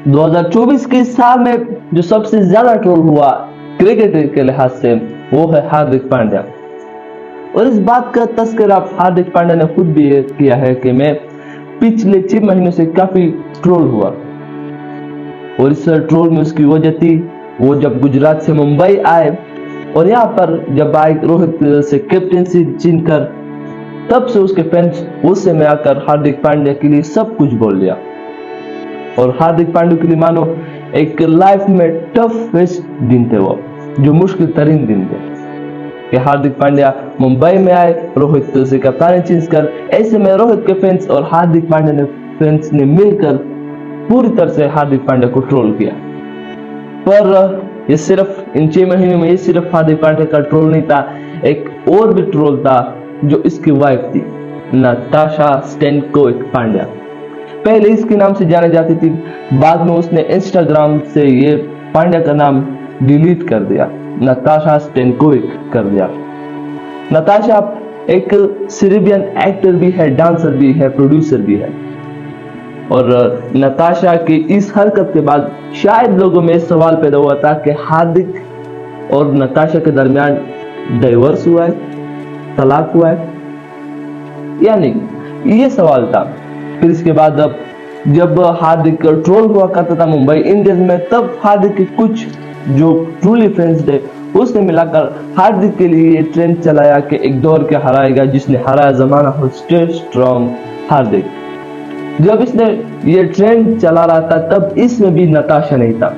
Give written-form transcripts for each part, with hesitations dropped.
2024 के साल में जो सबसे ज्यादा ट्रोल हुआ क्रिकेट के लिहाज से वो है हार्दिक पांड्या। और इस बात का तस्करा हार्दिक पांड्या ने खुद भी किया है कि मैं पिछले 6 महीनों से काफी ट्रोल हुआ। और इस ट्रोल में उसकी वजह थी वो जब गुजरात से मुंबई आए और यहाँ पर जब आए रोहित से कैप्टेंसी छीनकर, तब से उसके फैंस गुस्से में आकर हार्दिक पांड्या के लिए सब कुछ बोल दिया। और हार्दिक पांड्या के लिए मानो एक लाइफ में टफेस्ट दिन थे वो, जो मुश्किल तरीन दिन थे कि हार्दिक पांड्या मुंबई में आए रोहित से कप्तानी छीनकर। ऐसे में रोहित के फैंस और हार्दिक पांड्या ने फैंस ने मिलकर पूरी तरह से हार्दिक पांड्या को ट्रोल किया। पर ये सिर्फ इन 6 महीनों में ये सिर्फ हार्दिक पांड्या का ट्रोल नहीं था, एक और भी ट्रोल था जो इसकी वाइफ थी, नताशा स्टैनकोविक पांड्या। पहले इसके नाम से जानी जाती थी, बाद में उसने इंस्टाग्राम से ये पांड्या का नाम डिलीट कर दिया, नताशा स्टैनकोविक कर दिया। नताशा एक सेर्बियन एक्टर भी है, डांसर भी है, प्रोड्यूसर भी है। और नताशा की इस हरकत के बाद शायद लोगों में सवाल पैदा हुआ था कि हार्दिक और नताशा के दरमियान डाइवोर्स हुआ है, तलाक हुआ है या नहीं, ये सवाल था। फिर इसके बाद जब हार्दिक ट्रोल हुआ करता था मुंबई इंडियंस में, तब हार्दिक के कुछ जो ट्रूली फ्रेंड्स थे उसने मिलाकर हार्दिक के लिए ये ट्रेंड चलाया कि एक दौर के हराएगा जिसने हराया जमाना हो, स्टे स्ट्रॉन्ग हार्दिक। जब इसने ये ट्रेंड चला रहा था तब इसमें भी नताशा नहीं था।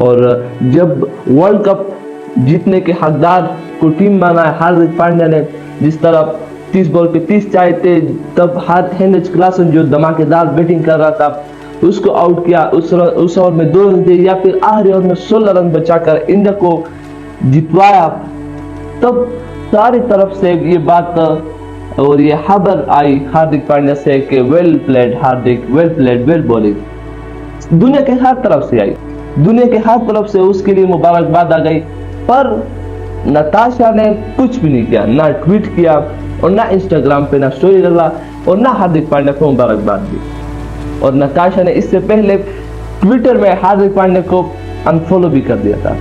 और जब वर्ल्ड कप जीतने के हकदार को टीम बनाया हार्दिक पांड्या ने, जिस तरह 30 बॉल पे 30 चाहे थे, तब हेनरिच क्लासन जो धमाकेदार बैटिंग कर रहा था उसको आउट किया, उस ओवर में 2 रन दिए या फिर आखिरी ओवर में 16 रन बचाकर इंडिया को जितवाया, तब सारी तरफ से ये बात और ये खबर आई हार्दिक पांड्या से कि वेल प्लेड हार्दिक, वेल प्लेड, वेल बॉलिंग। दुनिया के हर तरफ से आई, दुनिया के हर तरफ से उसके लिए मुबारकबाद आ गई। पर नताशा ने कुछ भी नहीं किया, ना ट्वीट किया और ना इंस्टाग्राम पे ना स्टोरी डाला और ना हार्दिक पांड्या को मुबारकबाद दी। और नताशा ने इससे पहले ट्विटर में हार्दिक पांड्या को अनफॉलो भी कर दिया था।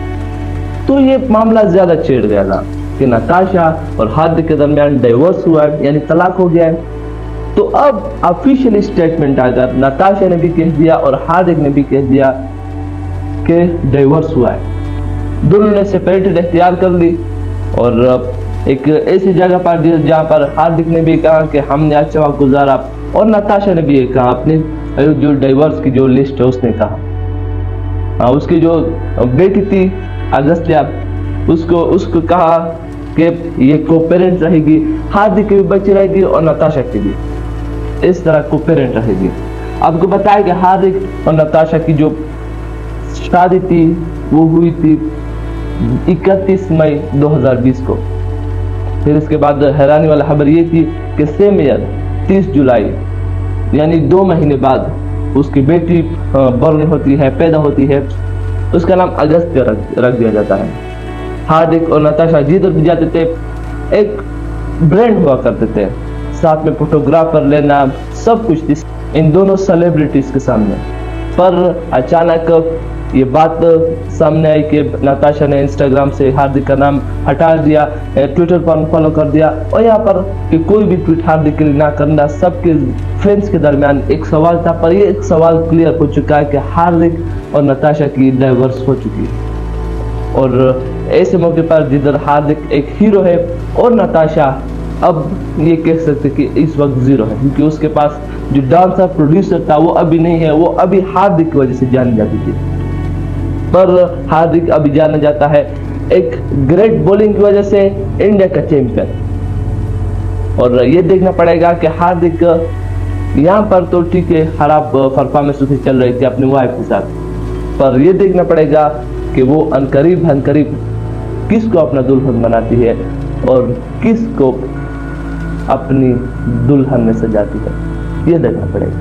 तो ये मामला ज्यादा छिड़ गया था कि नताशा और हार्दिक के दरमियान डाइवोर्स हुआ है, यानी तलाक हो गया है। तो अब ऑफिशियल स्टेटमेंट आकर नताशा ने भी कह दिया और हार्दिक ने भी कह दिया कि डाइवोर्स हुआ है। दोनों ने सेपरेटेड इख्तियार कर ली और एक ऐसी जगह पर जहां पर हार्दिक ने भी कहा कि हमने अच्छा वक्त गुजारा और नताशा ने भी ये कहा अपने जो डाइवोर्स की जो लिस्ट है उसने कहा। उसकी जो बेटी थी अगस्त्या, उसको कहा कि ये को पेरेंट रहेगी, हार्दिक की भी बच्ची रहेगी और नताशा की भी इस तरह को पेरेंट रहेगी। आपको बताया कि हार्दिक और नताशा की जो शादी थी वो हुई थी 31 मई 2020 को। फिर इसके बाद हैरानी वाला खबर ये थी कि सेम ईयर 30 जुलाई यानी 2 महीने बाद उसकी बेटी बॉर्न होती है, पैदा होती है, उसका नाम अगस्त्या रख दिया जाता है। हार्दिक और नताशा जिधर भी जाते थे एक ब्रांड हुआ करते थे, साथ में फोटोग्राफर लेना, सब कुछ थी इन दोनों सेलिब्रिटीज के सामने। पर अचानक ये बात सामने आई कि नताशा ने इंस्टाग्राम से हार्दिक का नाम हटा दिया, ट्विटर पर फॉलो कर दिया और यहाँ पर कि कोई भी ट्वीट हार्दिक के लिए ना करना। सबके फैंस के दरमियान एक सवाल था, पर ये एक सवाल क्लियर हो चुका है कि हार्दिक और नताशा की डाइवोर्स हो चुकी है। और ऐसे मौके पर जिधर हार्दिक एक हीरो है और नताशा अब ये कह सकते कि इस वक्त जीरो है, क्योंकि उसके पास जो डांसर प्रोड्यूसर था वो अभी नहीं है, वो अभी हार्दिक की वजह से जानी जाती थी। पर हार्दिक अभी जाना जाता है एक ग्रेट बॉलिंग की वजह से, इंडिया का चैंपियन। और ये देखना पड़ेगा कि हार्दिक यहाँ पर तो ठीक है खराब परफॉर्मेंस उसकी चल रही थी अपनी वाइफ के साथ, पर ये देखना पड़ेगा कि वो अनकरीब किसको अपना दुल्हन बनाती है और किसको अपनी दुल्हन में सजाती है, ये देखना पड़ेगा।